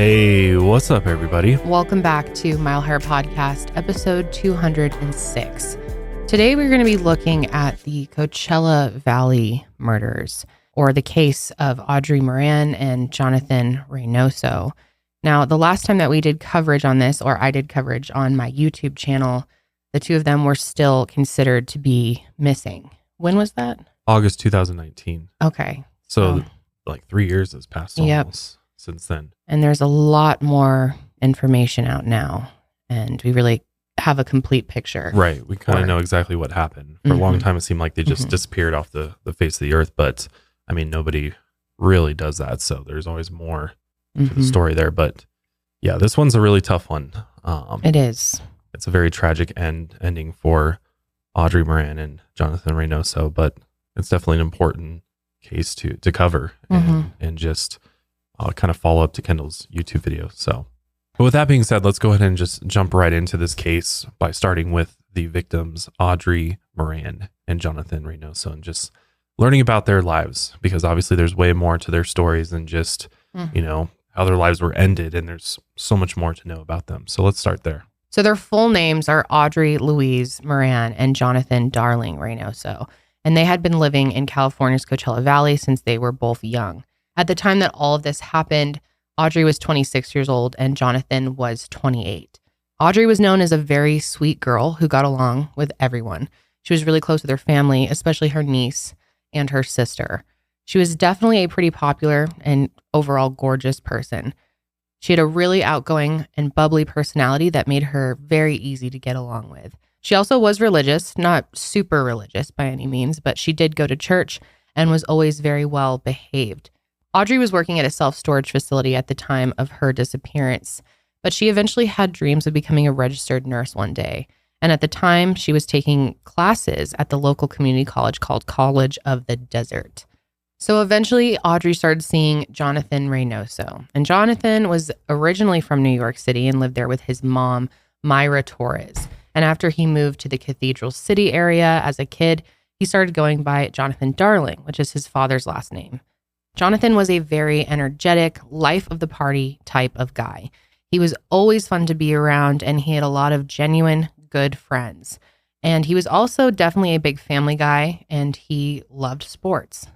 Hey, what's up, everybody? Welcome back to Mile Higher Podcast, episode 206. Today, we're going to be looking at the Coachella Valley murders, or the case of Audrey Moran and Jonathan Reynoso. Now, the last time that we did coverage on this, or I did coverage on my YouTube channel, the two of them were still considered to be missing. When was that? August 2019. Okay. So, like 3 years has passed almost since then. And there's a lot more information out now, and we really have a complete picture. Right. We kind of know exactly what happened. For a long time, it seemed like they just disappeared off the face of the earth. But, I mean, nobody really does that. So there's always more to the story there. But, yeah, this one's a really tough one. It is. It's a very tragic ending for Audrey Moran and Jonathan Reynoso. But it's definitely an important case to cover and just kind of follow up to Kendall's YouTube video. So, but with that being said, let's go ahead and just jump right into this case by starting with the victims, Audrey Moran and Jonathan Reynoso, and just learning about their lives, because obviously there's way more to their stories than just, you know, how their lives were ended. And there's so much more to know about them. So let's start there. So their full names are Audrey Louise Moran and Jonathan Darling Reynoso. And they had been living in California's Coachella Valley since they were both young. At the time that all of this happened, Audrey was 26 years old and Jonathan was 28. Audrey was known as a very sweet girl who got along with everyone. She was really close with her family, especially her niece and her sister. She was definitely a pretty popular and overall gorgeous person. She had a really outgoing and bubbly personality that made her very easy to get along with. She also was religious, not super religious by any means, but she did go to church and was always very well behaved. Audrey was working at a self-storage facility at the time of her disappearance, but she eventually had dreams of becoming a registered nurse one day. And at the time, she was taking classes at the local community college called College of the Desert. So eventually, Audrey started seeing Jonathan Reynoso. And Jonathan was originally from New York City and lived there with his mom, Myra Torres. And after he moved to the Cathedral City area as a kid, he started going by Jonathan Darling, which is his father's last name. Jonathan was a very energetic, life of the party type of guy. He was always fun to be around, and he had a lot of genuine, good friends. And he was also definitely a big family guy, and he loved sports.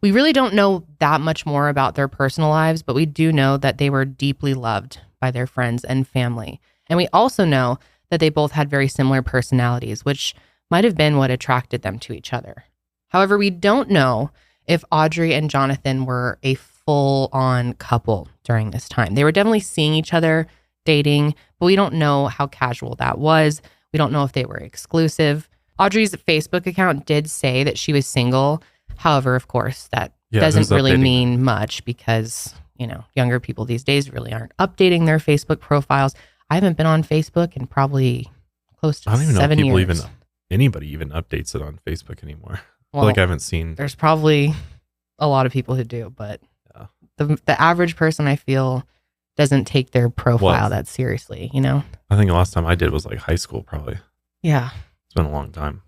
We really don't know that much more about their personal lives, but we do know that they were deeply loved by their friends and family. And we also know that they both had very similar personalities, which might have been what attracted them to each other. However, we don't know if Audrey and Jonathan were a full-on couple during this time. They were definitely seeing each other, dating, but we don't know how casual that was. We don't know if they were exclusive. Audrey's Facebook account did say that she was single. However, of course, that doesn't really mean much because, you know, younger people these days really aren't updating their Facebook profiles. I haven't been on Facebook in probably close to 7 years. I don't even know if anybody even updates it on Facebook anymore. Well, I haven't seen. There's probably a lot of people who do, but the average person, I feel, doesn't take their profile that seriously, you know? I think the last time I did was like high school, probably. Yeah. It's been a long time.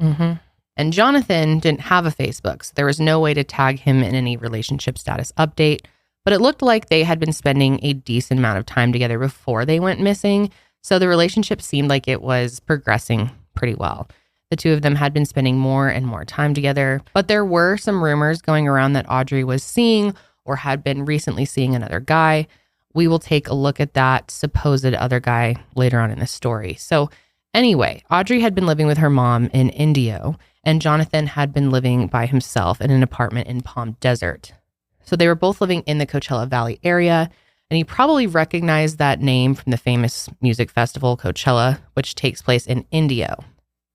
And Jonathan didn't have a Facebook, so there was no way to tag him in any relationship status update, but it looked like they had been spending a decent amount of time together before they went missing, so the relationship seemed like it was progressing pretty well. The two of them had been spending more and more time together, but there were some rumors going around that Audrey was seeing or had been recently seeing another guy. We will take a look at that supposed other guy later on in the story. So anyway, Audrey had been living with her mom in Indio, and Jonathan had been living by himself in an apartment in Palm Desert. So they were both living in the Coachella Valley area, and he probably recognized that name from the famous music festival Coachella, which takes place in Indio.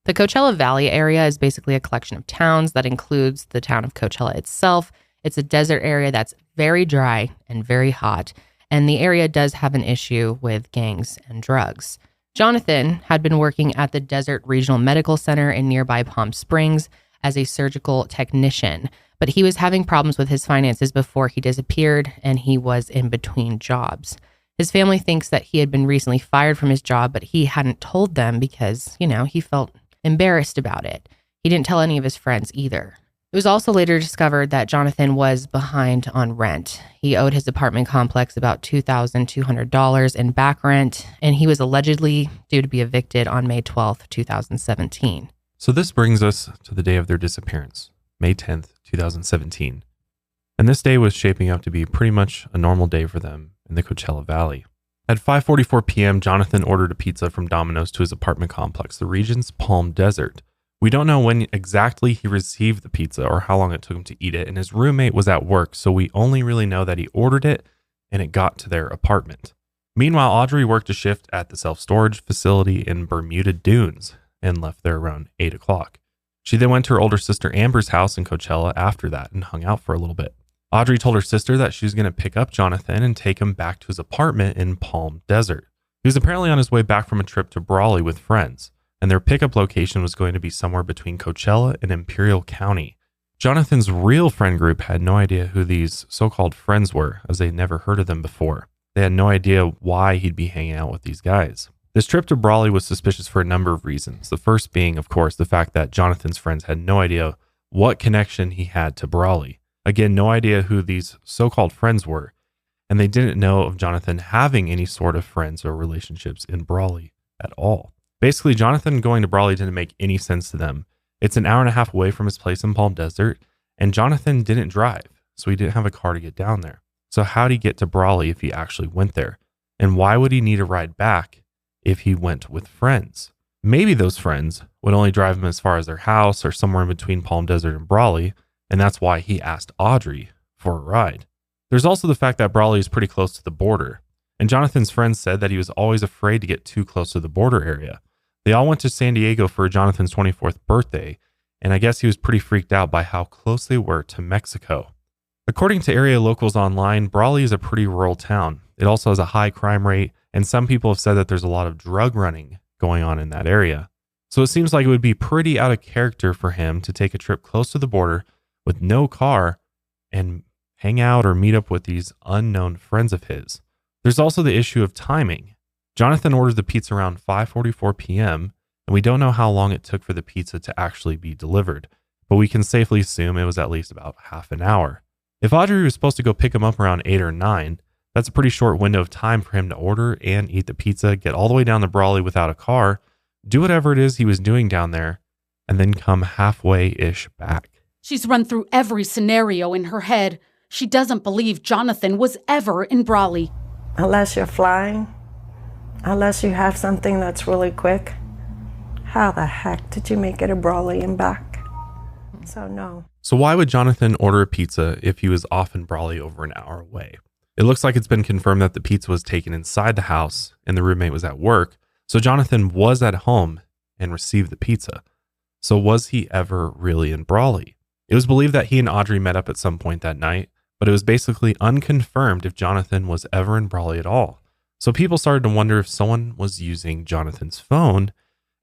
The Coachella Valley area is basically a collection of towns that includes the town of Coachella itself. It's a desert area that's very dry and very hot, and the area does have an issue with gangs and drugs. Jonathan had been working at the Desert Regional Medical Center in nearby Palm Springs as a surgical technician, but he was having problems with his finances before he disappeared, and he was in between jobs. His family thinks that he had been recently fired from his job, but he hadn't told them because, you know, he felt embarrassed about it. He didn't tell any of his friends either. It was also later discovered that Jonathan was behind on rent. He owed his apartment complex about $2,200 in back rent, and he was allegedly due to be evicted on May 12th, 2017. So this brings us to the day of their disappearance, May 10th, 2017. And this day was shaping up to be pretty much a normal day for them in the Coachella Valley. At 5:44 p.m., Jonathan ordered a pizza from Domino's to his apartment complex, the region's Palm Desert. We don't know when exactly he received the pizza or how long it took him to eat it, and his roommate was at work, so we only really know that he ordered it and it got to their apartment. Meanwhile, Audrey worked a shift at the self-storage facility in Bermuda Dunes and left there around 8 o'clock. She then went to her older sister Amber's house in Coachella after that and hung out for a little bit. Audrey told her sister that she was going to pick up Jonathan and take him back to his apartment in Palm Desert. He was apparently on his way back from a trip to Brawley with friends, and their pickup location was going to be somewhere between Coachella and Imperial County. Jonathan's real friend group had no idea who these so-called friends were, as they'd never heard of them before. They had no idea why he'd be hanging out with these guys. This trip to Brawley was suspicious for a number of reasons. The first being, of course, the fact that Jonathan's friends had no idea what connection he had to Brawley. Again, no idea who these so-called friends were, and they didn't know of Jonathan having any sort of friends or relationships in Brawley at all. Basically, Jonathan going to Brawley didn't make any sense to them. It's an hour and a half away from his place in Palm Desert, and Jonathan didn't drive, so he didn't have a car to get down there. So how'd he get to Brawley if he actually went there? And why would he need a ride back if he went with friends? Maybe those friends would only drive him as far as their house or somewhere in between Palm Desert and Brawley, and that's why he asked Audrey for a ride. There's also the fact that Brawley is pretty close to the border, and Jonathan's friends said that he was always afraid to get too close to the border area. They all went to San Diego for Jonathan's 24th birthday, and I guess he was pretty freaked out by how close they were to Mexico. According to area locals online, Brawley is a pretty rural town. It also has a high crime rate, and some people have said that there's a lot of drug running going on in that area. So it seems like it would be pretty out of character for him to take a trip close to the border with no car and hang out or meet up with these unknown friends of his. There's also the issue of timing. Jonathan ordered the pizza around 5:44 p.m., and we don't know how long it took for the pizza to actually be delivered, but we can safely assume it was at least about half an hour. If Audrey was supposed to go pick him up around 8 or 9, that's a pretty short window of time for him to order and eat the pizza, get all the way down to Brawley without a car, do whatever it is he was doing down there, and then come halfway-ish back. She's run through every scenario in her head. She doesn't believe Jonathan was ever in Brawley. Unless you're flying, unless you have something that's really quick, how the heck did you make it to Brawley and back? So no. So why would Jonathan order a pizza if he was off in Brawley over an hour away? It looks like it's been confirmed that the pizza was taken inside the house and the roommate was at work. So Jonathan was at home and received the pizza. So was he ever really in Brawley? It was believed that he and Audrey met up at some point that night, but it was basically unconfirmed if Jonathan was ever in Brawley at all. So people started to wonder if someone was using Jonathan's phone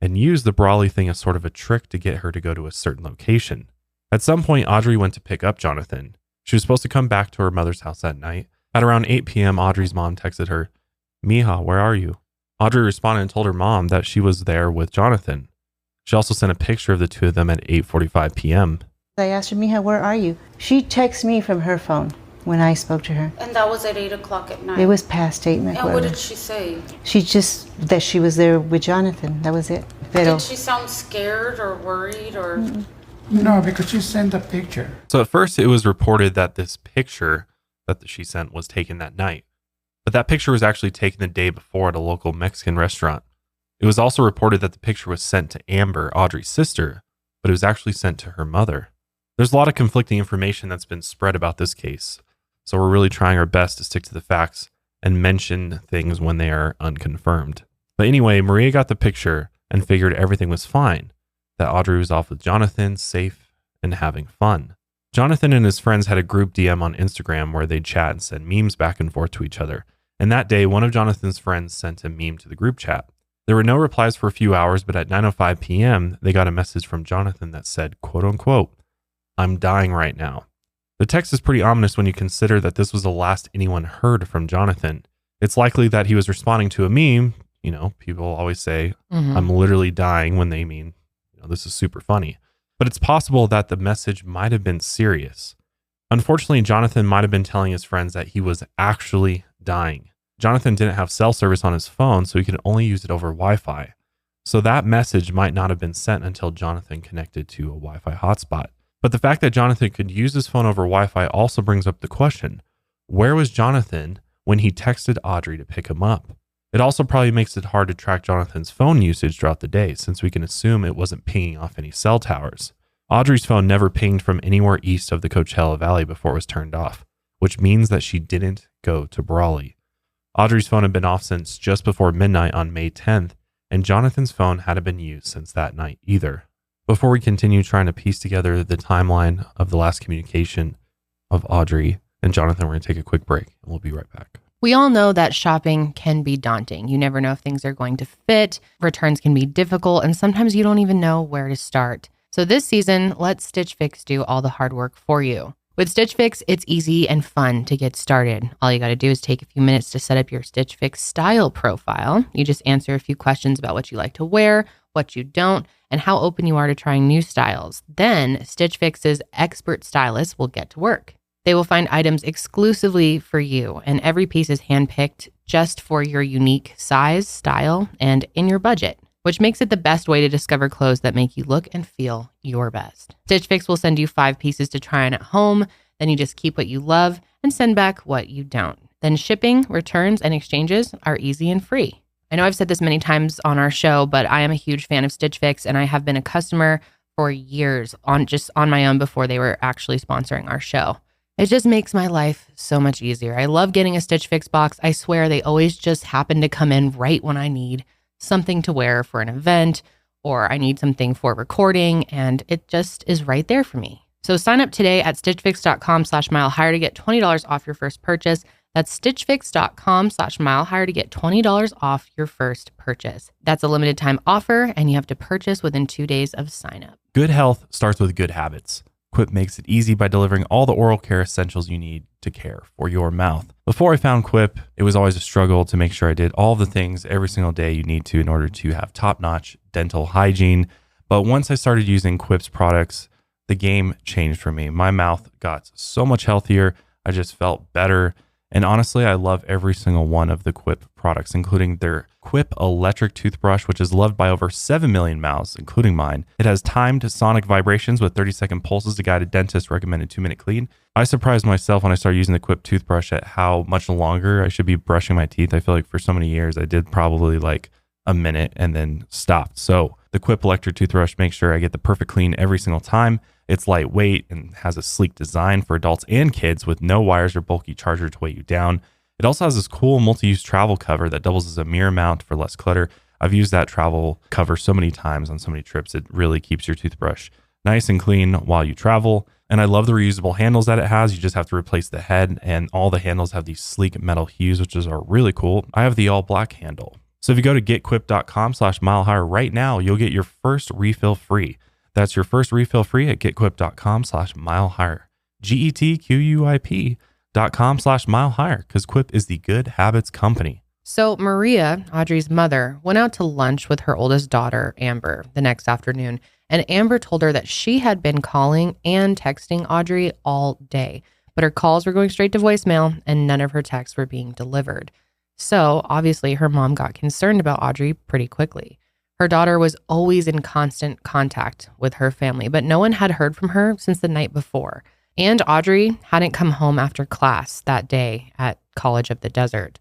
and used the Brawley thing as sort of a trick to get her to go to a certain location. At some point, Audrey went to pick up Jonathan. She was supposed to come back to her mother's house that night. At around 8 p.m., Audrey's mom texted her, "Mija, where are you?" Audrey responded and told her mom that she was there with Jonathan. She also sent a picture of the two of them at 8:45 p.m. I asked her, "Mija, where are you?" She texted me from her phone when I spoke to her. And that was at 8 o'clock at night? It was past 8. And what did she say? She just, that she was there with Jonathan. That was it. Did she sound scared or worried or? No, because she sent a picture. So at first it was reported that this picture that she sent was taken that night. But that picture was actually taken the day before at a local Mexican restaurant. It was also reported that the picture was sent to Amber, Audrey's sister, but it was actually sent to her mother. There's a lot of conflicting information that's been spread about this case, so we're really trying our best to stick to the facts and mention things when they are unconfirmed. But anyway, Maria got the picture and figured everything was fine, that Audrey was off with Jonathan, safe and having fun. Jonathan and his friends had a group DM on Instagram where they'd chat and send memes back and forth to each other. And that day, one of Jonathan's friends sent a meme to the group chat. There were no replies for a few hours, but at 9:05 p.m., they got a message from Jonathan that said, quote unquote, "I'm dying right now." The text is pretty ominous when you consider that this was the last anyone heard from Jonathan. It's likely that he was responding to a meme. You know, people always say, I'm literally dying when they mean, this is super funny. but it's possible that the message might have been serious. Unfortunately, Jonathan might have been telling his friends that he was actually dying. Jonathan didn't have cell service on his phone, so he could only use it over Wi-Fi. So that message might not have been sent until Jonathan connected to a Wi-Fi hotspot. But the fact that Jonathan could use his phone over Wi-Fi also brings up the question, where was Jonathan when he texted Audrey to pick him up? It also probably makes it hard to track Jonathan's phone usage throughout the day, since we can assume it wasn't pinging off any cell towers. Audrey's phone never pinged from anywhere east of the Coachella Valley before it was turned off, which means that she didn't go to Brawley. Audrey's phone had been off since just before midnight on May 10th, and Jonathan's phone hadn't been used since that night either. Before we continue trying to piece together the timeline of the last communication of Audrey and Jonathan, we're going to take a quick break, and we'll be right back. We all know that shopping can be daunting. You never know if things are going to fit. Returns can be difficult, and sometimes you don't even know where to start. So this season, let Stitch Fix do all the hard work for you. With Stitch Fix, it's easy and fun to get started. All you got to do is take a few minutes to set up your Stitch Fix style profile. You just answer a few questions about what you like to wear, what you don't, and how open you are to trying new styles. Then Stitch Fix's expert stylists will get to work. They will find items exclusively for you, and every piece is handpicked just for your unique size, style, and in your budget, which makes it the best way to discover clothes that make you look and feel your best. Stitch Fix will send you 5 pieces to try on at home. Then you just keep what you love and send back what you don't. Then shipping, returns, and exchanges are easy and free. I know I've said this many times on our show, but I am a huge fan of Stitch Fix, and I have been a customer for years on my own before they were actually sponsoring our show. It just makes my life so much easier. I love getting a Stitch Fix box. I swear they always just happen to come in right when I need something to wear for an event, or I need something for recording, and it just is right there for me. So sign up today at stitchfix.com/milehigher to get $20 off your first purchase. That's stitchfix.com/milehigher to get $20 off your first purchase. That's a limited time offer, and you have to purchase within 2 days of sign up. Good health starts with good habits. Quip makes it easy by delivering all the oral care essentials you need to care for your mouth. Before I found Quip, it was always a struggle to make sure I did all the things every single day you need to in order to have top-notch dental hygiene. But once I started using Quip's products, the game changed for me. My mouth got so much healthier. I just felt better. And honestly, I love every single one of the Quip products, including their Quip electric toothbrush, which is loved by over 7 million mouths, including mine. It has timed sonic vibrations with 30-second pulses to guide a dentist recommended 2-minute clean. I surprised myself when I started using the Quip toothbrush at how much longer I should be brushing my teeth. I feel like for so many years, I did probably like a minute and then stopped. So the Quip electric toothbrush makes sure I get the perfect clean every single time. It's lightweight and has a sleek design for adults and kids with no wires or bulky charger to weigh you down. It also has this cool multi-use travel cover that doubles as a mirror mount for less clutter. I've used that travel cover so many times on so many trips. It really keeps your toothbrush nice and clean while you travel. And I love the reusable handles that it has. You just have to replace the head, and all the handles have these sleek metal hues, which are really cool. I have the all black handle. So if you go to getquip.com/milehigher right now, you'll get your first refill free. That's your first refill free at getquip.com/milehigher. GETQUIP.com/milehigher, because Quip is the good habits company. So Maria, Audrey's mother, went out to lunch with her oldest daughter, Amber, the next afternoon. And Amber told her that she had been calling and texting Audrey all day, but her calls were going straight to voicemail and none of her texts were being delivered. So obviously her mom got concerned about Audrey pretty quickly. Her daughter was always in constant contact with her family, but no one had heard from her since the night before. And Audrey hadn't come home after class that day at College of the Desert.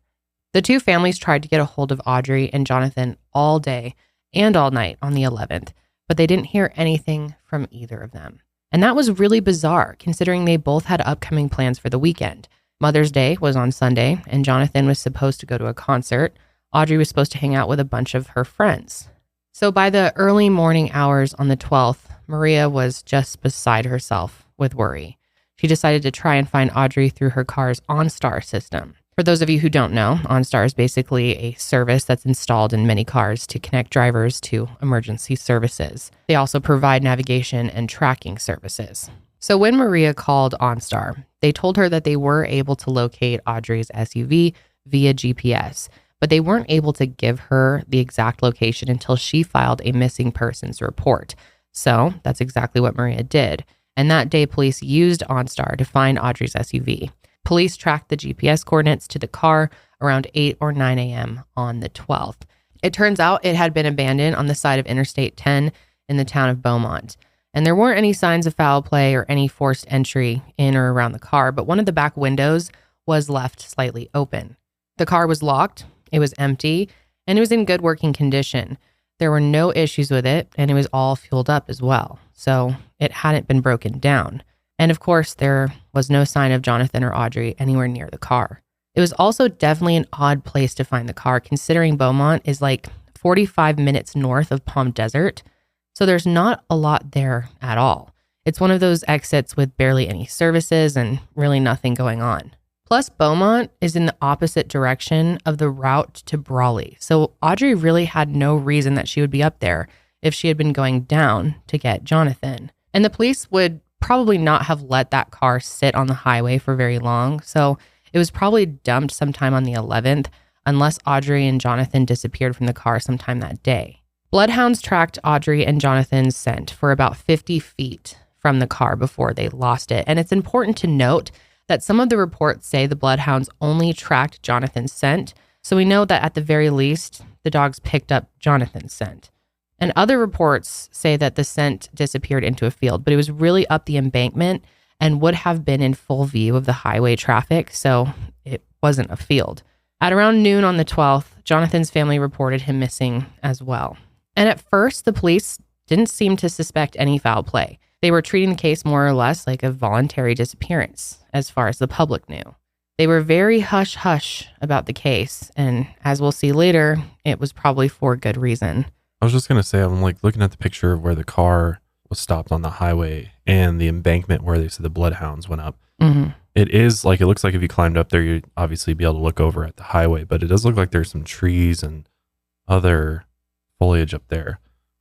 The two families tried to get a hold of Audrey and Jonathan all day and all night on the 11th, but they didn't hear anything from either of them. And that was really bizarre, considering they both had upcoming plans for the weekend. Mother's Day was on Sunday, and Jonathan was supposed to go to a concert. Audrey was supposed to hang out with a bunch of her friends. So by the early morning hours on the 12th, Maria was just beside herself with worry. She decided to try and find Audrey through her car's OnStar system. For those of you who don't know, OnStar is basically a service that's installed in many cars to connect drivers to emergency services. They also provide navigation and tracking services. So when Maria called OnStar, they told her that they were able to locate Audrey's SUV via GPS, but they weren't able to give her the exact location until she filed a missing persons report. So that's exactly what Maria did. And that day, police used OnStar to find Audrey's SUV. Police tracked the GPS coordinates to the car around 8 or 9 a.m. on the 12th. It turns out it had been abandoned on the side of Interstate 10 in the town of Beaumont. And there weren't any signs of foul play or any forced entry in or around the car, but one of the back windows was left slightly open. The car was locked, it was empty, and it was in good working condition. There were no issues with it, and it was all fueled up as well. So it hadn't been broken down. And of course, there was no sign of Jonathan or Audrey anywhere near the car. It was also definitely an odd place to find the car, considering Beaumont is like 45 minutes north of Palm Desert. So there's not a lot there at all. It's one of those exits with barely any services and really nothing going on. Plus, Beaumont is in the opposite direction of the route to Brawley. So Audrey really had no reason that she would be up there if she had been going down to get Jonathan. And the police would probably not have let that car sit on the highway for very long. So it was probably dumped sometime on the 11th, unless Audrey and Jonathan disappeared from the car sometime that day. Bloodhounds tracked Audrey and Jonathan's scent for about 50 feet from the car before they lost it. And it's important to note that some of the reports say the bloodhounds only tracked Jonathan's scent. So we know that at the very least, the dogs picked up Jonathan's scent. And other reports say that the scent disappeared into a field, but it was really up the embankment and would have been in full view of the highway traffic. So it wasn't a field. At around noon on the 12th, Jonathan's family reported him missing as well. And at first, the police didn't seem to suspect any foul play. They were treating the case more or less like a voluntary disappearance, as far as the public knew. They were very hush-hush about the case, and as we'll see later, it was probably for good reason. I was just going to say, I'm like looking at the picture of where the car was stopped on the highway and the embankment where they said the bloodhounds went up. Mm-hmm. It is like, it looks like if you climbed up there, you'd obviously be able to look over at the highway, but it does look like there's some trees and other foliage up there.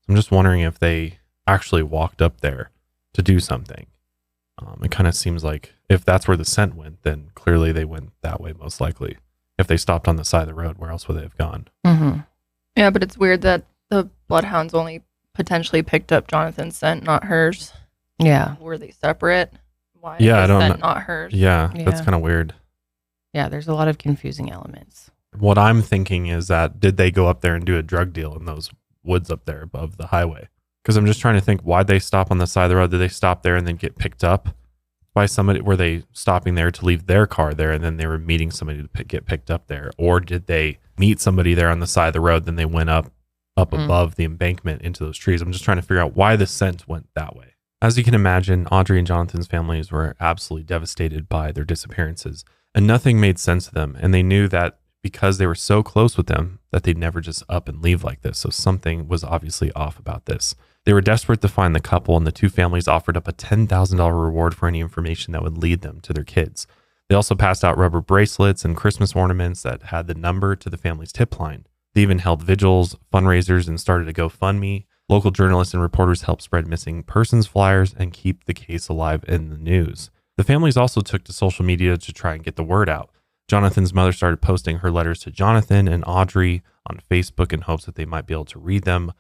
I'm just wondering if they actually walked up there to do something. It kind of seems like if that's where the scent went, then clearly they went that way most likely. If they stopped on the side of the road, where else would they have gone? Mm-hmm. Yeah, but it's weird that the bloodhounds only potentially picked up Jonathan's scent, not hers. Yeah. Were they separate? Why Yeah, I don't scent, know. not hers? Yeah, Yeah. that's kind of weird. Yeah, there's a lot of confusing elements. What I'm thinking is that did they go up there and do a drug deal in those woods up there above the highway? Because I'm just trying to think, why'd they stop on the side of the road? Did they stop there and then get picked up by somebody? Were they stopping there to leave their car there and then they were meeting somebody to get picked up there? Or did they meet somebody there on the side of the road, then they went up above the embankment into those trees? I'm just trying to figure out why the scent went that way. As you can imagine, Audrey and Jonathan's families were absolutely devastated by their disappearances, and nothing made sense to them. And they knew that because they were so close with them that they'd never just up and leave like this. So something was obviously off about this. They were desperate to find the couple, and the two families offered up a $10,000 reward for any information that would lead them to their kids. They also passed out rubber bracelets and Christmas ornaments that had the number to the family's tip line. They even held vigils, fundraisers, and started a GoFundMe. Local journalists and reporters helped spread missing persons flyers and keep the case alive in the news. The families also took to social media to try and get the word out. Jonathan's mother started posting her letters to Jonathan and Audrey on Facebook in hopes that they might be able to read them.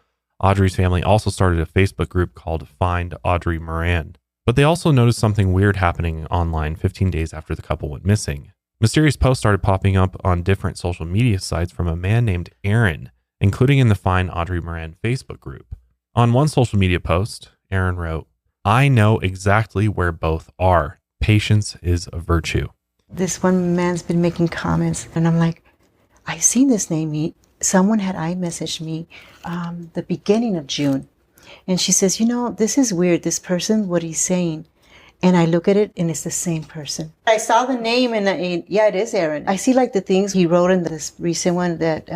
Audrey's family also started a Facebook group called Find Audrey Moran. But they also noticed something weird happening online 15 days after the couple went missing. Mysterious posts started popping up on different social media sites from a man named Aaron, including in the Find Audrey Moran Facebook group. On one social media post, Aaron wrote, "I know exactly where both are. Patience is a virtue." This one man's been making comments, and I'm like, I've seen this name. Someone had iMessaged me the beginning of June. And she says, you know, this is weird. This person, what he's saying. And I look at it, and it's the same person. I saw the name, and yeah, it is Aaron. I see like the things he wrote in this recent one that,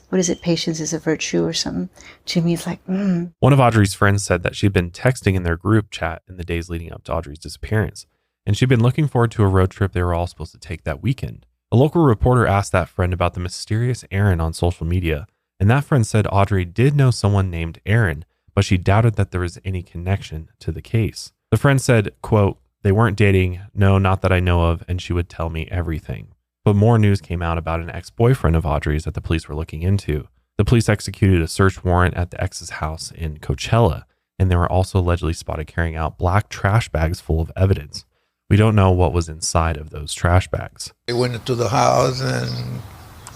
what is it? Patience is a virtue or something. To me, it's like, One of Audrey's friends said that she'd been texting in their group chat in the days leading up to Audrey's disappearance, and she'd been looking forward to a road trip they were all supposed to take that weekend. A local reporter asked that friend about the mysterious Aaron on social media, and that friend said Audrey did know someone named Aaron, but she doubted that there was any connection to the case. The friend said, quote, "They weren't dating, no, not that I know of, and she would tell me everything." But more news came out about an ex-boyfriend of Audrey's that the police were looking into. The police executed a search warrant at the ex's house in Coachella. and they were also allegedly spotted carrying out black trash bags full of evidence. We don't know what was inside of those trash bags. They went into the house and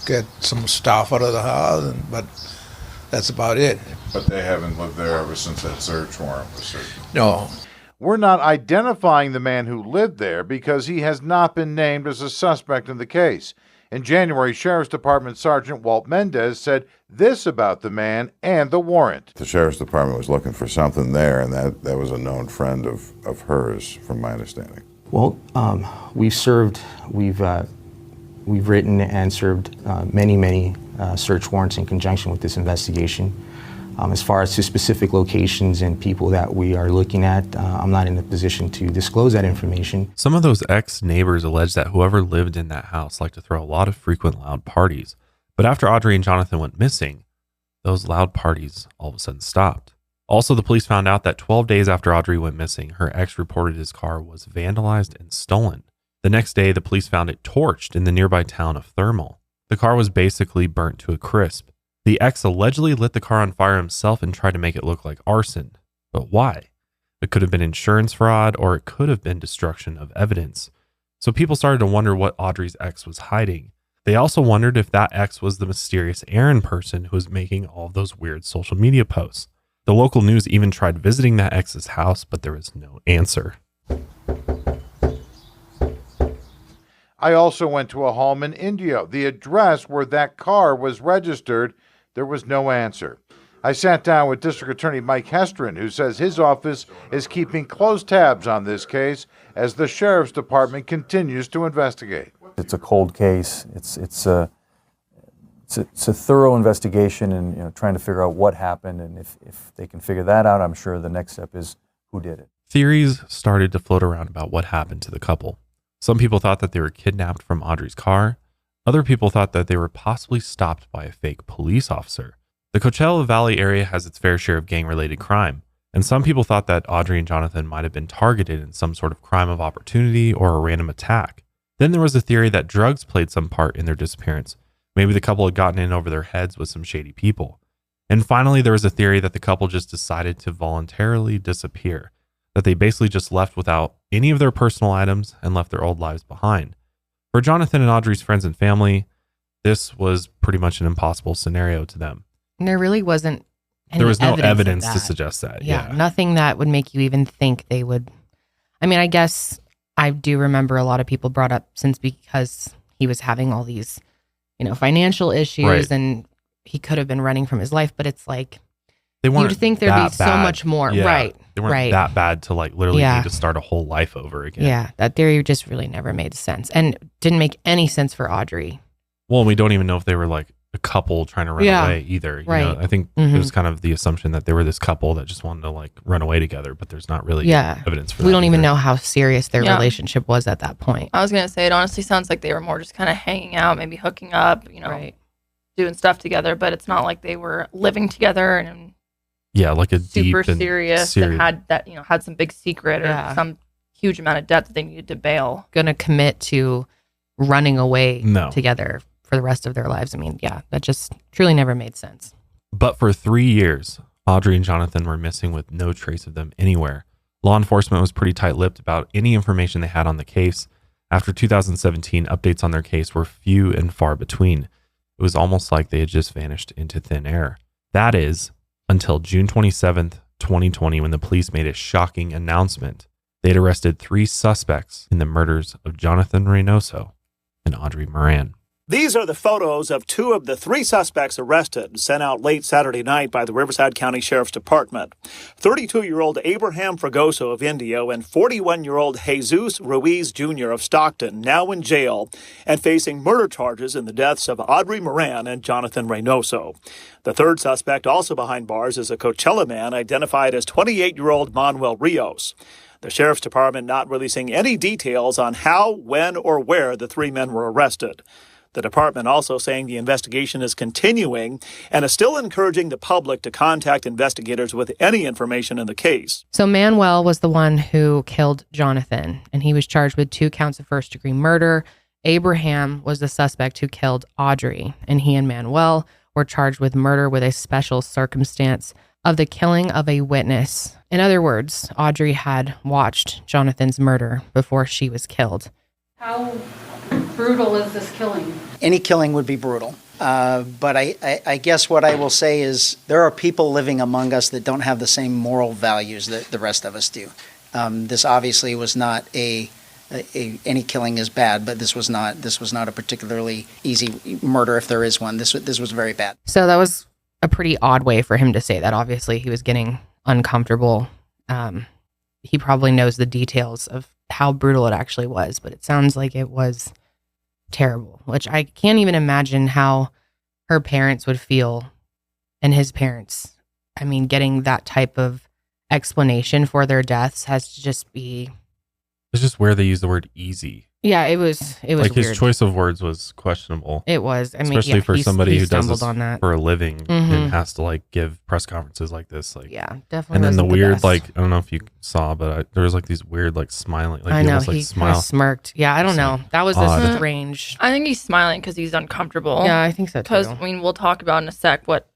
get some stuff out of the house, but that's about it. But they haven't lived there ever since that search warrant was served? No. We're not identifying the man who lived there because he has not been named as a suspect in the case. In January, Sheriff's Department Sergeant Walt Mendez said this about the man and the warrant. The Sheriff's Department was looking for something there, and that was a known friend of hers, from my understanding. Well, we've written and served many search warrants in conjunction with this investigation. As far as to specific locations and people that we are looking at, I'm not in a position to disclose that information. Some of those ex-neighbors allege that whoever lived in that house liked to throw a lot of frequent loud parties. But after Audrey and Jonathan went missing, those loud parties all of a sudden stopped. Also, the police found out that 12 days after Audrey went missing, her ex reported his car was vandalized and stolen. The next day, the police found it torched in the nearby town of Thermal. The car was basically burnt to a crisp. The ex allegedly lit the car on fire himself and tried to make it look like arson. But why? It could have been insurance fraud, or it could have been destruction of evidence. So people started to wonder what Audrey's ex was hiding. They also wondered if that ex was the mysterious Aaron person who was making all of those weird social media posts. The local news even tried visiting that ex's house, but there was no answer. I also went to a home in Indio. The address where that car was registered, there was no answer. I sat down with District Attorney Mike Hestrin, who says his office is keeping close tabs on this case as the Sheriff's Department continues to investigate. It's a cold case. It's a thorough investigation, and trying to figure out what happened. And if they can figure that out, I'm sure the next step is who did it. Theories started to float around about what happened to the couple. Some people thought that they were kidnapped from Audrey's car. Other people thought that they were possibly stopped by a fake police officer. The Coachella Valley area has its fair share of gang-related crime, and some people thought that Audrey and Jonathan might have been targeted in some sort of crime of opportunity or a random attack. Then there was a theory that drugs played some part in their disappearance. Maybe the couple had gotten in over their heads with some shady people. And finally, there was a theory that the couple just decided to voluntarily disappear, that they basically just left without any of their personal items and left their old lives behind. For Jonathan and Audrey's friends and family, this was pretty much an impossible scenario to them. And there really wasn't any There was no evidence evidence of to that. suggest that. Yeah, nothing that would make you even think they would. I mean, I guess I do remember a lot of people brought up since because he was having all these, financial issues, Right. and he could have been running from his life, but it's like, They weren't you'd think there'd be that so bad. much more. Yeah, Right. They weren't right. that bad to literally Yeah. need to start a whole life over again. Yeah, that theory just really never made sense and didn't make any sense for Audrey. Well, we don't even know if they were like a couple trying to run away either. You know, I think it was kind of the assumption that they were this couple that just wanted to run away together, but there's not really evidence for that. We don't even either. know how serious their relationship was at that point. I was going to say, it honestly sounds like they were more just kind of hanging out, maybe hooking up, doing stuff together, but it's not like they were living together and like a super deep and serious and had some big secret or some huge amount of debt that they needed to bail. Gonna commit to running away No. together for the rest of their lives. I mean, that just truly never made sense. But for 3 years, Audrey and Jonathan were missing with no trace of them anywhere. Law enforcement was pretty tight-lipped about any information they had on the case. After 2017, updates on their case were few and far between. It was almost like they had just vanished into thin air. That is, until June 27th, 2020, when the police made a shocking announcement. They had arrested 3 suspects in the murders of Jonathan Reynoso and Audrey Moran. These are the photos of 2 of the 3 suspects arrested, sent out late Saturday night by the Riverside County Sheriff's Department. 32-year-old Abraham Fragoso of Indio and 41-year-old Jesus Ruiz Jr. of Stockton, now in jail and facing murder charges in the deaths of Audrey Moran and Jonathan Reynoso. The 3rd suspect, also behind bars, is a Coachella man identified as 28-year-old Manuel Rios. The Sheriff's Department not releasing any details on how, when, or where the 3 men were arrested. The department also saying the investigation is continuing and is still encouraging the public to contact investigators with any information in the case. So Manuel was the one who killed Jonathan, and he was charged with 2 counts of first-degree murder. Abraham was the suspect who killed Audrey, and he and Manuel were charged with murder with a special circumstance. of the killing of a witness. In other words, Audrey had watched Jonathan's murder before she was killed. How brutal is this killing? Any killing would be brutal. But I guess what I will say is there are people living among us that don't have the same moral values that the rest of us do. This obviously was not any killing is bad, but this was not a particularly easy murder if there is one. This was very bad. So that was a pretty odd way for him to say that. Obviously, he was getting uncomfortable. He probably knows the details of how brutal it actually was, but it sounds like it was terrible, which I can't even imagine how her parents would feel and his parents. I mean, getting that type of explanation for their deaths has to just be... It's just where they use the word easy. Yeah, it was like weird. His choice of words was questionable. It was. I mean, especially for somebody who does this on that. for a living and has to like give press conferences like this. Like, yeah, definitely. And then the wasn't weird, best. like, I don't know if you saw, but there was like these weird, like smiling. Like, I know almost, like, he smile. smirked. Yeah, I don't know. That was a strange. I think he's smiling because he's uncomfortable. Yeah, I think so too. Because I mean, we'll talk about in a sec what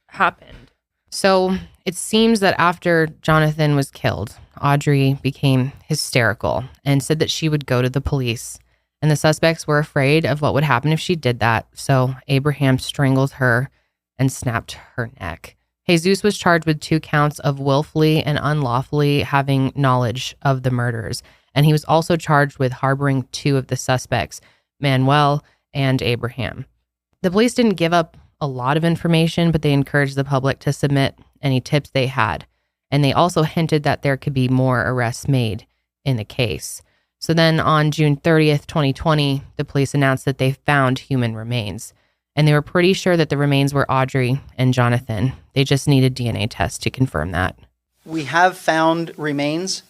happened. So it seems that after Jonathan was killed, Audrey became hysterical and said that she would go to the police. And the suspects were afraid of what would happen if she did that. So Abraham strangled her and snapped her neck. Jesus was charged with 2 counts of willfully and unlawfully having knowledge of the murders. And he was also charged with harboring 2 of the suspects, Manuel and Abraham. The police didn't give up a lot of information, but they encouraged the public to submit any tips they had. And they also hinted that there could be more arrests made in the case. So then on June 30th, 2020, the police announced that they found human remains. And they were pretty sure that the remains were Audrey and Jonathan. They just needed DNA tests to confirm that. We have found remains.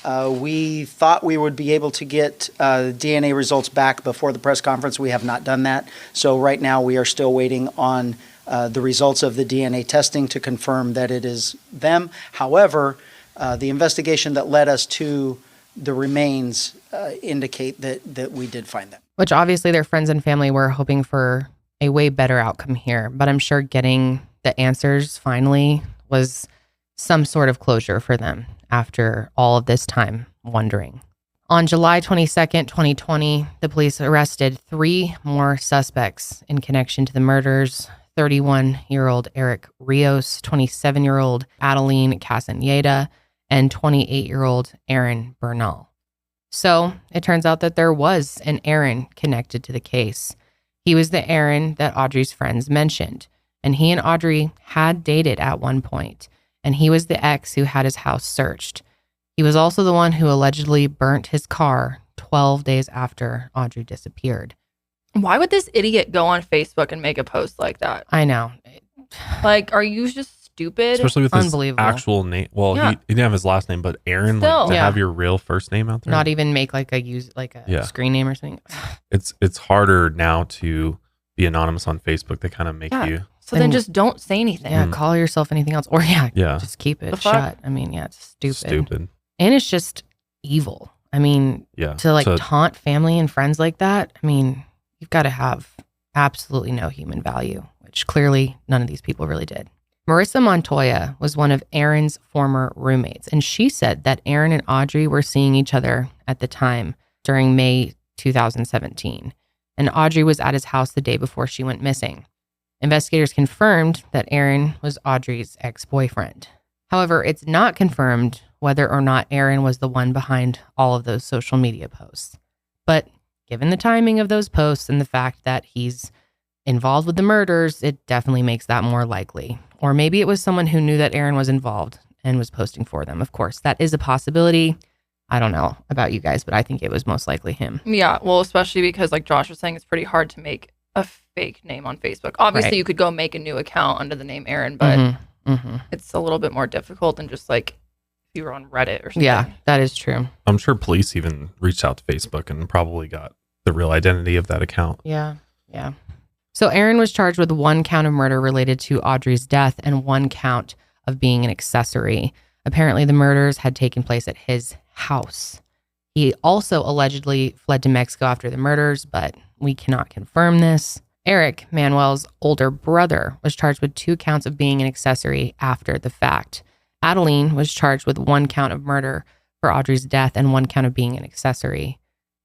We thought we would be able to get DNA results back before the press conference. We have not done that. So right now we are still waiting on the results of the DNA testing to confirm that it is them. However, the investigation that led us to the remains indicate that we did find them. Which obviously their friends and family were hoping for a way better outcome here. But I'm sure getting the answers finally was some sort of closure for them after all of this time wondering. On July 22nd, 2020, the police arrested 3 more suspects in connection to the murders. 31-year-old Eric Rios, 27-year-old Adeline Castaneda, and 28-year-old Aaron Bernal. So it turns out that there was an Aaron connected to the case. He was the Aaron that Audrey's friends mentioned, and he and Audrey had dated at one point, and he was the ex who had his house searched. He was also the one who allegedly burnt his car 12 days after Audrey disappeared. Why would this idiot go on Facebook and make a post like that? I know. Like, are you just stupid? Especially with his actual name. Well, Yeah. he didn't have his last name, but Aaron, Still. like, to Yeah. have your real first name out there. Not even make like a Yeah. screen name or something. It's harder now to be anonymous on Facebook. They kind of make you. So then just don't say anything. Yeah, call yourself anything else. Or Yeah. just keep it The fuck? shut. I mean, yeah, it's stupid. Stupid. And it's just evil. I mean, Yeah. to like So- taunt family and friends like that, I mean, you've got to have absolutely no human value, which clearly none of these people really did. Marissa Montoya was one of Aaron's former roommates, and she said that Aaron and Audrey were seeing each other at the time during May 2017, and Audrey was at his house the day before she went missing. Investigators confirmed that Aaron was Audrey's ex-boyfriend. However, it's not confirmed whether or not Aaron was the one behind all of those social media posts. But given the timing of those posts and the fact that he's involved with the murders, it definitely makes that more likely. Or maybe it was someone who knew that Aaron was involved and was posting for them. Of course, that is a possibility. I don't know about you guys, but I think it was most likely him. Yeah, well, especially because like Josh was saying, it's pretty hard to make a fake name on Facebook. Obviously, Right. you could go make a new account under the name Aaron, but it's a little bit more difficult than just like if you were on Reddit or something. Yeah, that is true. I'm sure police even reached out to Facebook and probably got the real identity of that account. Yeah. So Aaron was charged with 1 count of murder related to Audrey's death and 1 count of being an accessory. Apparently, the murders had taken place at his house. He also allegedly fled to Mexico after the murders, but we cannot confirm this. Eric, Manuel's older brother, was charged with 2 counts of being an accessory after the fact. Adeline was charged with 1 count of murder for Audrey's death and 1 count of being an accessory.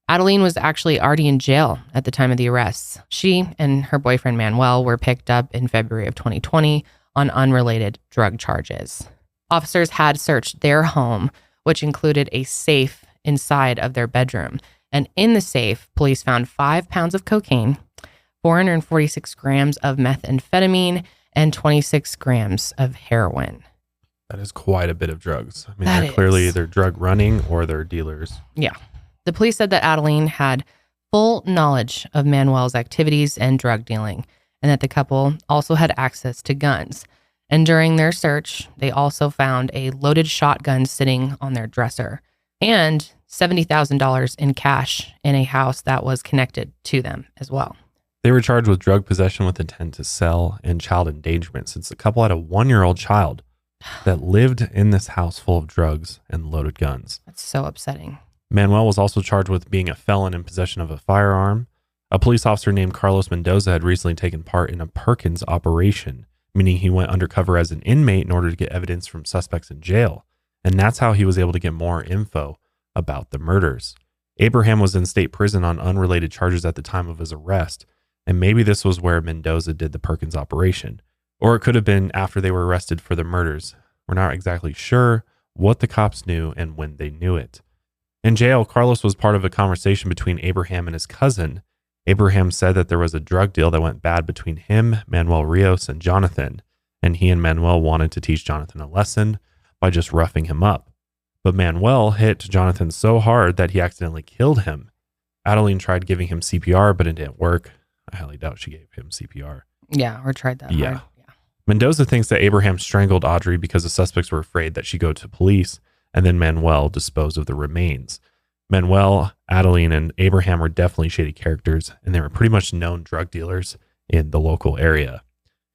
Adeline was actually already in jail at the time of the arrests. She and her boyfriend Manuel were picked up in February of 2020 on unrelated drug charges. Officers had searched their home, which included a safe inside of their bedroom. And in the safe, police found 5 pounds of cocaine, 446 grams of methamphetamine, and 26 grams of heroin. That is quite a bit of drugs. I mean, they're clearly either drug running or they're dealers. Yeah. The police said that Adeline had full knowledge of Manuel's activities and drug dealing, and that the couple also had access to guns. And during their search, they also found a loaded shotgun sitting on their dresser and $70,000 in cash in a house that was connected to them as well. They were charged with drug possession with intent to sell and child endangerment, since the couple had a 1-year-old child that lived in this house full of drugs and loaded guns. That's so upsetting. Manuel was also charged with being a felon in possession of a firearm. A police officer named Carlos Mendoza had recently taken part in a Perkins operation, meaning he went undercover as an inmate in order to get evidence from suspects in jail. And that's how he was able to get more info about the murders. Abraham was in state prison on unrelated charges at the time of his arrest, and maybe this was where Mendoza did the Perkins operation. Or it could have been after they were arrested for the murders. We're not exactly sure what the cops knew and when they knew it. In jail, Carlos was part of a conversation between Abraham and his cousin. Abraham said that there was a drug deal that went bad between him, Manuel Rios, and Jonathan, and he and Manuel wanted to teach Jonathan a lesson by just roughing him up. But Manuel hit Jonathan so hard that he accidentally killed him. Adeline tried giving him CPR, but it didn't work. I highly doubt she gave him CPR. Yeah, or tried that Yeah. hard. Mendoza thinks that Abraham strangled Audrey because the suspects were afraid that she'd go to police, and then Manuel disposed of the remains. Manuel, Adeline, and Abraham were definitely shady characters, and they were pretty much known drug dealers in the local area.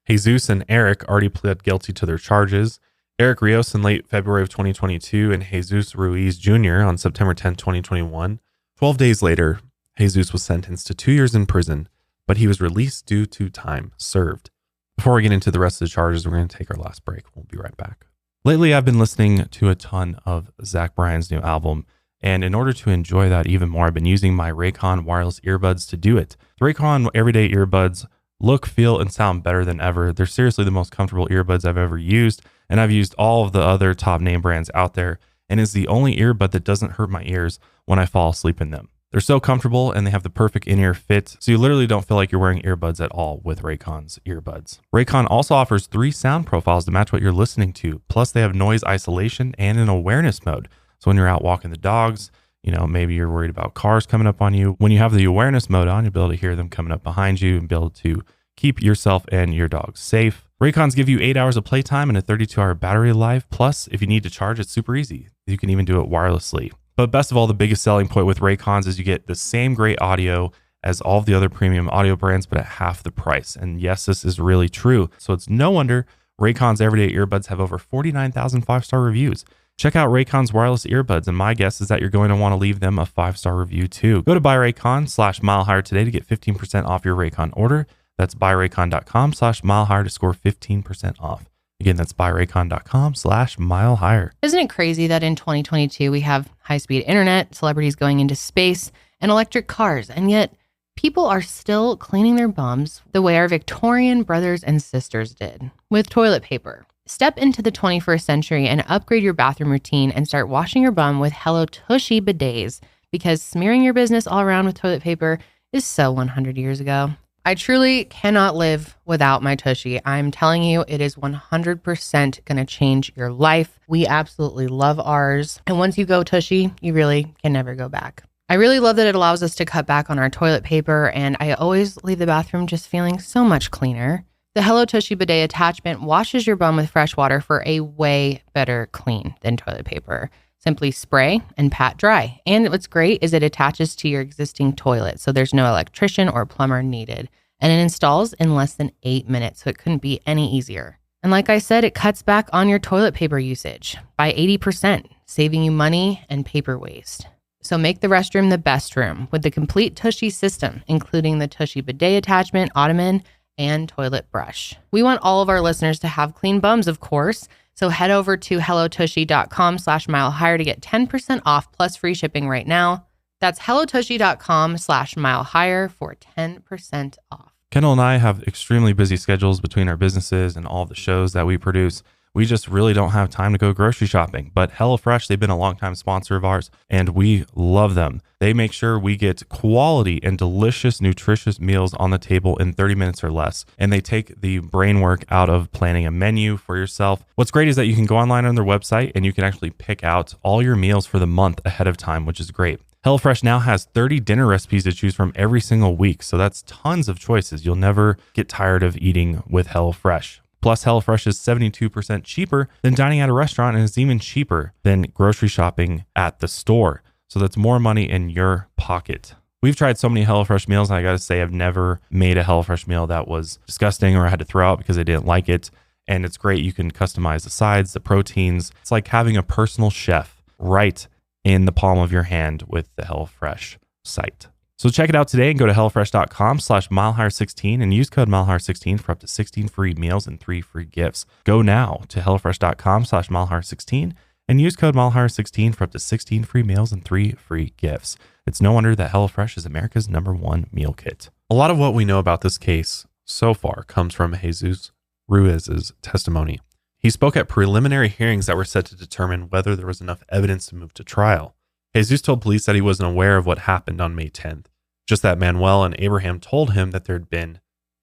Jesus and Eric already pled guilty to their charges. Eric Rios in late February of 2022 and Jesus Ruiz Jr. on September 10, 2021. 12 days later, Jesus was sentenced to 2 years in prison, but he was released due to time served. Before we get into the rest of the charges, we're going to take our last break. We'll be right back. Lately, I've been listening to a ton of Zach Bryan's new album, and in order to enjoy that even more, I've been using my Raycon wireless earbuds to do it. The Raycon everyday earbuds look, feel, and sound better than ever. They're seriously the most comfortable earbuds I've ever used, and I've used all of the other top name brands out there, and is the only earbud that doesn't hurt my ears when I fall asleep in them. They're so comfortable, and they have the perfect in-ear fit, so you literally don't feel like you're wearing earbuds at all with Raycon's earbuds. Raycon also offers 3 sound profiles to match what you're listening to, plus they have noise isolation and an awareness mode. So when you're out walking the dogs, maybe you're worried about cars coming up on you. When you have the awareness mode on, you'll be able to hear them coming up behind you and be able to keep yourself and your dogs safe. Raycons give you 8 hours of playtime and a 32-hour battery life. Plus, if you need to charge, it's super easy. You can even do it wirelessly. But best of all, the biggest selling point with Raycons is you get the same great audio as all of the other premium audio brands, but at half the price. And yes, this is really true. So it's no wonder Raycon's everyday earbuds have over 49,000 5-star reviews. Check out Raycon's wireless earbuds, and my guess is that you're going to want to leave them a 5-star review too. Go to buyraycon/milehigher today to get 15% off your Raycon order. That's buyraycon.com/milehigher to score 15% off. Again, that's buyraycon.com/milehigher. Isn't it crazy that in 2022 we have high-speed internet, celebrities going into space, and electric cars, and yet people are still cleaning their bums the way our Victorian brothers and sisters did, with toilet paper. Step into the 21st century and upgrade your bathroom routine and start washing your bum with Hello Tushy bidets, because smearing your business all around with toilet paper is so 100 years ago. I truly cannot live without my Tushy. I'm telling you, it is 100% going to change your life. We absolutely love ours. And once you go Tushy, you really can never go back. I really love that it allows us to cut back on our toilet paper, and I always leave the bathroom just feeling so much cleaner. The Hello Tushy bidet attachment washes your bum with fresh water for a way better clean than toilet paper. Simply spray and pat dry. And what's great is it attaches to your existing toilet, so there's no electrician or plumber needed. And it installs in less than 8 minutes, so it couldn't be any easier. And like I said, it cuts back on your toilet paper usage by 80%, saving you money and paper waste. So make the restroom the best room with the complete Tushy system, including the Tushy bidet attachment, ottoman, and toilet brush. We want all of our listeners to have clean bums, of course. So head over to hellotushy.com/milehigher to get 10% off plus free shipping right now. That's hellotushy.com/milehigher for 10% off. Kendall and I have extremely busy schedules between our businesses and all the shows that we produce. We just really don't have time to go grocery shopping. But HelloFresh, they've been a longtime sponsor of ours, and we love them. They make sure we get quality and delicious, nutritious meals on the table in 30 minutes or less. And they take the brain work out of planning a menu for yourself. What's great is that you can go online on their website and you can actually pick out all your meals for the month ahead of time, which is great. HelloFresh now has 30 dinner recipes to choose from every single week. So that's tons of choices. You'll never get tired of eating with HelloFresh. Plus, HelloFresh is 72% cheaper than dining at a restaurant and is even cheaper than grocery shopping at the store. So that's more money in your pocket. We've tried so many HelloFresh meals, and I got to say, I've never made a HelloFresh meal that was disgusting or I had to throw out because I didn't like it. And it's great. You can customize the sides, the proteins. It's like having a personal chef right in the palm of your hand with the HelloFresh site. So check it out today and go to HelloFresh.com/milehigher16 and use code milehigher16 for up to 16 free meals and 3 free gifts. Go now to HelloFresh.com/milehigher16 and use code milehigher16 for up to 16 free meals and 3 free gifts. It's no wonder that HelloFresh is America's #1 meal kit. A lot of what we know about this case so far comes from Jesus Ruiz's testimony. He spoke at preliminary hearings that were set to determine whether there was enough evidence to move to trial. Jesus told police that he wasn't aware of what happened on May 10th, just that Manuel and Abraham told him that there had been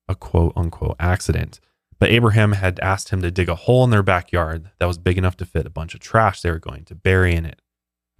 a quote-unquote accident. But Abraham had asked him to dig a hole in their backyard that was big enough to fit a bunch of trash they were going to bury in it.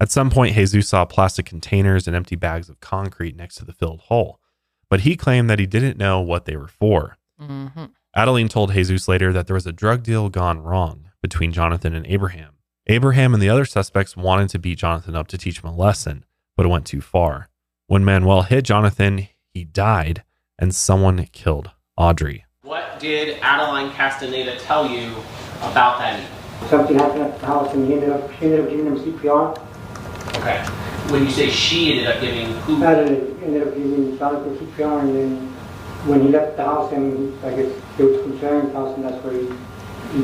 At some point, Jesus saw plastic containers and empty bags of concrete next to the filled hole, but he claimed that he didn't know what they were for. Mm-hmm. Adeline told Jesus later that there was a drug deal gone wrong between Jonathan and Abraham. Abraham and the other suspects wanted to beat Jonathan up to teach him a lesson, but it went too far. When Manuel hit Jonathan, he died, and someone killed Audrey. What did Adeline Castaneda tell you about that evening? Something happened at the house, and he ended up giving him CPR. Okay. When you say she ended up giving who? Adeline ended up giving Jonathan CPR, and then when he left the house, and I guess there was concern in the house, and that's where he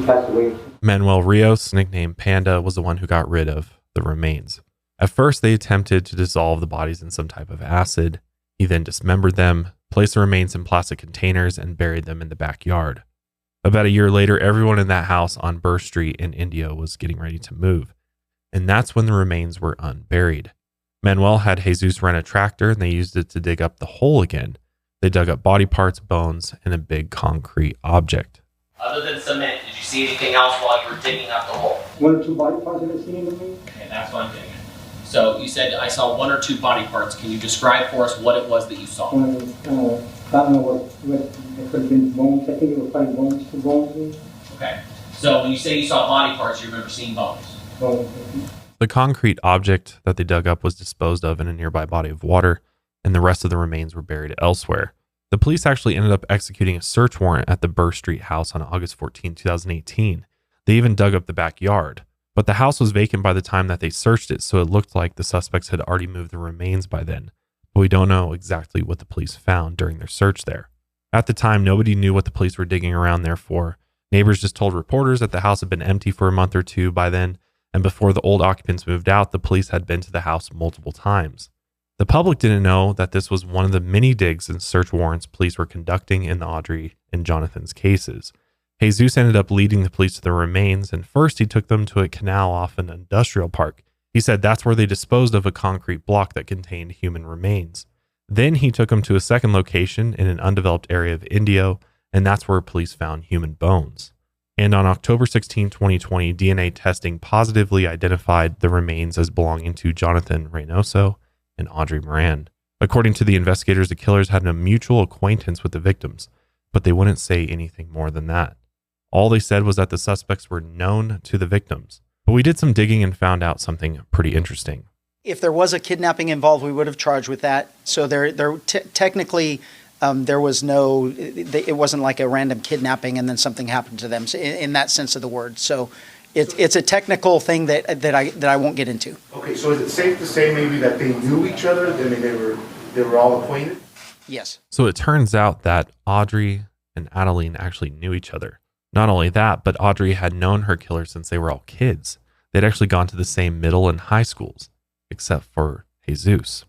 passed away. Manuel Rios, nicknamed Panda, was the one who got rid of the remains. At first, they attempted to dissolve the bodies in some type of acid. He then dismembered them, placed the remains in plastic containers, and buried them in the backyard. About a year later, everyone in that house on Burr Street in Indio was getting ready to move, and that's when the remains were unburied. Manuel had Jesus rent a tractor, and they used it to dig up the hole again. They dug up body parts, bones, and a big concrete object. Other than cement, did you see anything else while you were digging up the hole? 1 or 2 body parts that I seen in the movie. Okay, that's what I'm thinking. So you said I saw 1 or 2 body parts. Can you describe for us what it was that you saw? I don't know what it could have been bones. I think it was probably bones, 2 bones. Okay. So when you say you saw body parts, you remember seeing bones? Bones. The concrete object that they dug up was disposed of in a nearby body of water, and the rest of the remains were buried elsewhere. The police actually ended up executing a search warrant at the Burr Street house on August 14, 2018. They even dug up the backyard, but the house was vacant by the time that they searched it, so it looked like the suspects had already moved the remains by then. But we don't know exactly what the police found during their search there. At the time, nobody knew what the police were digging around there for. Neighbors just told reporters that the house had been empty for a month or 2 by then, and before the old occupants moved out, the police had been to the house multiple times. The public didn't know that this was one of the many digs and search warrants police were conducting in the Audrey and Jonathan's cases. Jesus ended up leading the police to the remains, and first he took them to a canal off an industrial park. He said that's where they disposed of a concrete block that contained human remains. Then he took them to a second location in an undeveloped area of Indio, and that's where police found human bones. And on October 16, 2020, DNA testing positively identified the remains as belonging to Jonathan Reynoso and Audrey Moran. According to the investigators, the killers had a mutual acquaintance with the victims, but they wouldn't say anything more than that. All they said was that the suspects were known to the victims. But we did some digging and found out something pretty interesting. If there was a kidnapping involved, we would have charged with that. So technically, there was it wasn't like a random kidnapping and then something happened to them in that sense of the word. So It's a technical thing that I won't get into. Okay, so is it safe to say maybe that they knew each other? I mean, they were all acquainted? Yes. So it turns out that Audrey and Adeline actually knew each other. Not only that, but Audrey had known her killer since they were all kids. They'd actually gone to the same middle and high schools, except for Jesus.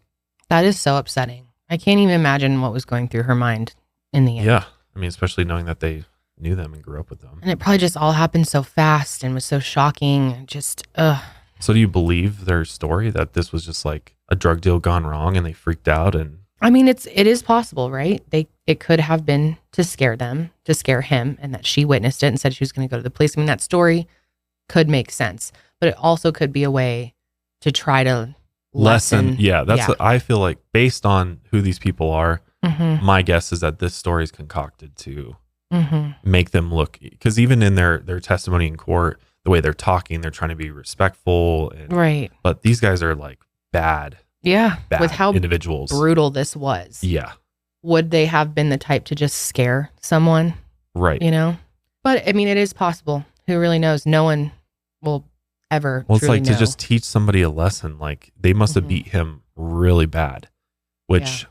That is so upsetting. I can't even imagine what was going through her mind in the end. Yeah. I mean, especially knowing that they knew them and grew up with them. And it probably just all happened so fast and was so shocking. Just, So do you believe their story that this was just like a drug deal gone wrong and they freaked out? And I mean, it is possible, right? It could have been to scare them, to scare him, and that she witnessed it and said she was going to go to the police. I mean, that story could make sense, but it also could be a way to try to lessen. Yeah, that's what I feel like. Based on who these people are, my guess is that this story is concocted to make them look, because even in their testimony in court, the way they're talking, they're trying to be respectful, right? But these guys are like bad with how individuals, brutal this was. Yeah, would they have been the type to just scare someone? Right. You know, but I mean, it is possible. Who really knows? No one will ever. Well, it's like know. to just teach somebody a lesson. Like they must have beat him really bad, which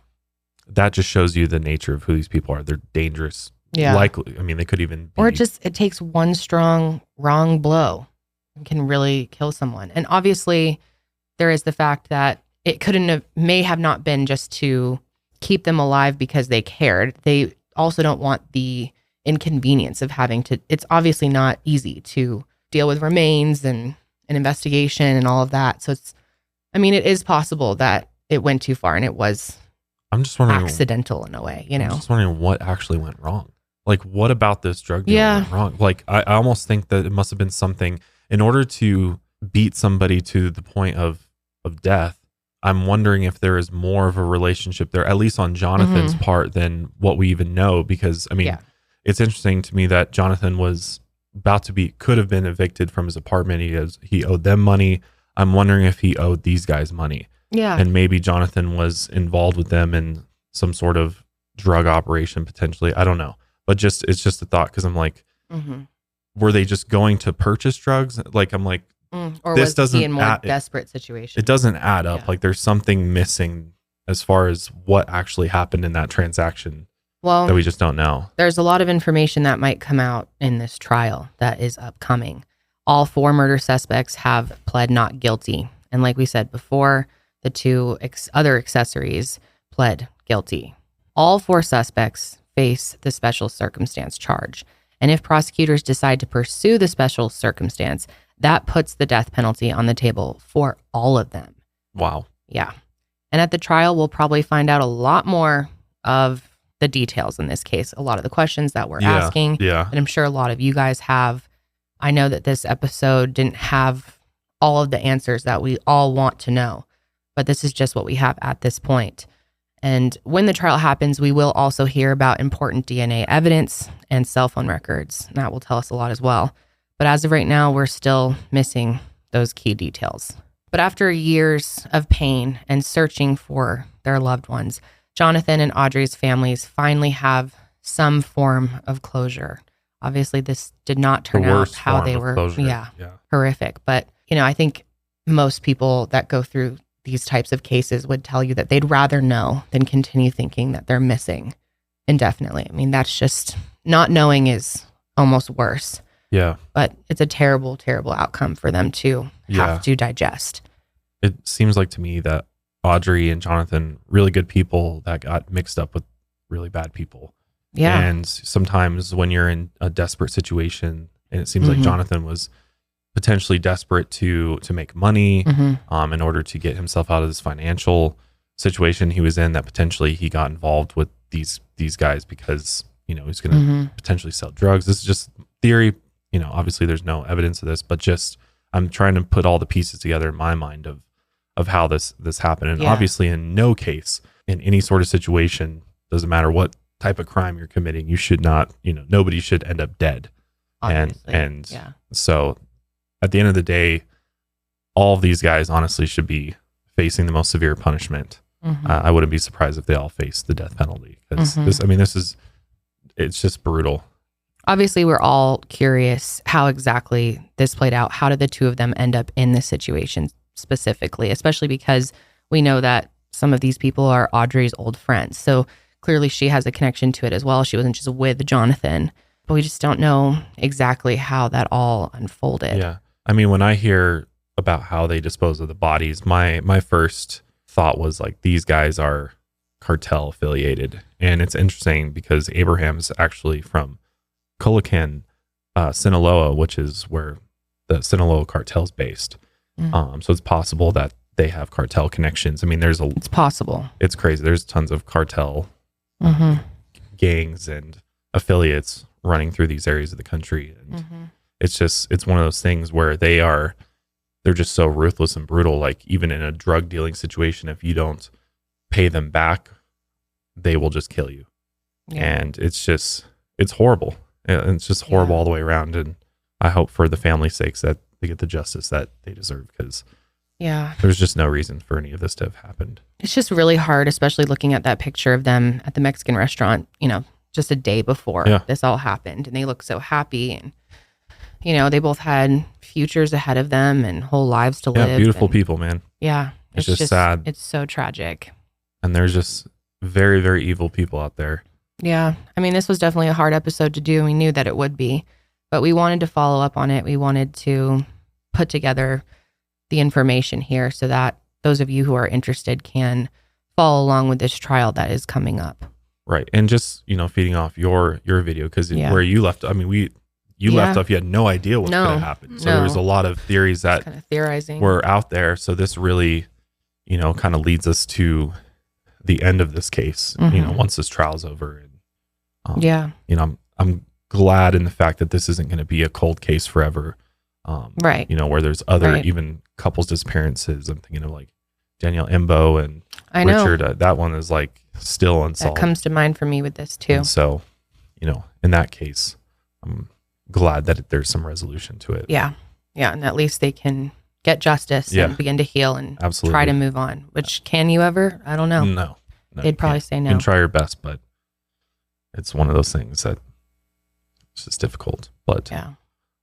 that just shows you the nature of who these people are. They're dangerous. Yeah. Likely. I mean, they could even be, or it takes one strong wrong blow and can really kill someone. And obviously there is the fact that it may have not been just to keep them alive because they cared. They also don't want the inconvenience of having to, it's obviously not easy to deal with remains and an investigation and all of that. So it is possible that it went too far and it was accidental in a way, you know? I'm just wondering what actually went wrong. Like, what about this drug deal went wrong? Like, I almost think that it must have been something in order to beat somebody to the point of death. I'm wondering if there is more of a relationship there, at least on Jonathan's part, than what we even know. Because, I mean, it's interesting to me that Jonathan was could have been evicted from his apartment. He owed them money. I'm wondering if he owed these guys money. Yeah. And maybe Jonathan was involved with them in some sort of drug operation, potentially. I don't know. But it's just a thought, because I'm like, were they just going to purchase drugs? Like, I'm like, or this was he in more desperate situation? It doesn't add up. Like, there's something missing as far as what actually happened in that transaction that we just don't know. There's a lot of information that might come out in this trial that is upcoming. All 4 murder suspects have pled not guilty. And like we said before, the 2 other accessories pled guilty. All 4 suspects face the special circumstance charge. And if prosecutors decide to pursue the special circumstance, that puts the death penalty on the table for all of them. Wow. Yeah. And at the trial, we'll probably find out a lot more of the details in this case, a lot of the questions that we're asking. Yeah. And I'm sure a lot of you guys have. I know that this episode didn't have all of the answers that we all want to know, but this is just what we have at this point. And when the trial happens, we will also hear about important DNA evidence and cell phone records. And that will tell us a lot as well. But as of right now, we're still missing those key details. But after years of pain and searching for their loved ones, Jonathan and Audrey's families finally have some form of closure. Obviously, this did not turn out how they were horrific. But, I think most people that go through these types of cases would tell you that they'd rather know than continue thinking that they're missing indefinitely. I mean, that's just, not knowing is almost worse. Yeah. But it's a terrible, terrible outcome for them to have to digest. It seems like to me that Audrey and Jonathan, really good people that got mixed up with really bad people. Yeah. And sometimes when you're in a desperate situation, and it seems like Jonathan was potentially desperate to make money in order to get himself out of this financial situation he was in, that potentially he got involved with these guys because, he's going to potentially sell drugs. This is just theory. Obviously there's no evidence of this, but just I'm trying to put all the pieces together in my mind of how this happened. And obviously in no case, in any sort of situation, doesn't matter what type of crime you're committing, you should not, nobody should end up dead. And so at the end of the day, all of these guys honestly should be facing the most severe punishment. I wouldn't be surprised if they all face the death penalty, because it's just brutal. Obviously, we're all curious how exactly this played out. How did the two of them end up in this situation specifically, especially because we know that some of these people are Audrey's old friends. So clearly she has a connection to it as well. She wasn't just with Jonathan, but we just don't know exactly how that all unfolded. Yeah. I mean, when I hear about how they dispose of the bodies, my first thought was like, these guys are cartel affiliated. And it's interesting because Abraham's actually from Cullican, Sinaloa, which is where the Sinaloa cartel's based. So it's possible that they have cartel connections. I mean, it's possible. It's crazy. There's tons of cartel gangs and affiliates running through these areas of the country. And it's one of those things where they're just so ruthless and brutal. Like even in a drug dealing situation, if you don't pay them back, they will just kill you. Yeah. And it's horrible. It's just horrible all the way around. And I hope for the family's sakes that they get the justice that they deserve, because there's just no reason for any of this to have happened. It's just really hard, especially looking at that picture of them at the Mexican restaurant, just a day before this all happened. And they look so happy. And, they both had futures ahead of them and whole lives to live. Yeah, beautiful people, man. Yeah. It's just sad. It's so tragic. And there's just very, very evil people out there. Yeah. I mean, this was definitely a hard episode to do. We knew that it would be, but we wanted to follow up on it. We wanted to put together the information here so that those of you who are interested can follow along with this trial that is coming up. Right. And just, feeding off your video, because where you left, I mean, you left off, you had no idea what could have happened. So there was a lot of theories that kind of theorizing were out there. So this really, kind of leads us to the end of this case, once this trial's over. And, I'm glad in the fact that this isn't going to be a cold case forever. Right. Where there's other even couples disappearances. I'm thinking of like Danielle Imbo and Richard. That one is like still unsolved. That comes to mind for me with this too. And so, in that case, I'm glad that there's some resolution to it. Yeah. Yeah. And at least they can get justice and begin to heal and try to move on, which can you ever? I don't know. No. They'd probably say no. You can try your best, but it's one of those things that it's just difficult. But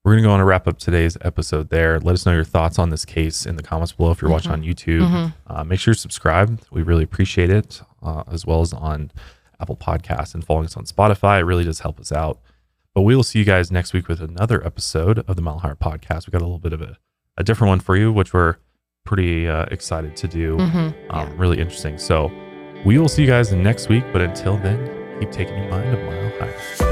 we're going to go on to wrap up today's episode there. Let us know your thoughts on this case in the comments below if you're watching on YouTube. Make sure you subscribe. We really appreciate it, as well as on Apple Podcasts and following us on Spotify. It really does help us out. But we will see you guys next week with another episode of the Mile Higher Podcast. We got a little bit of a different one for you, which we're pretty excited to do. Really interesting. So we will see you guys next week. But until then, keep taking your mind a mile higher.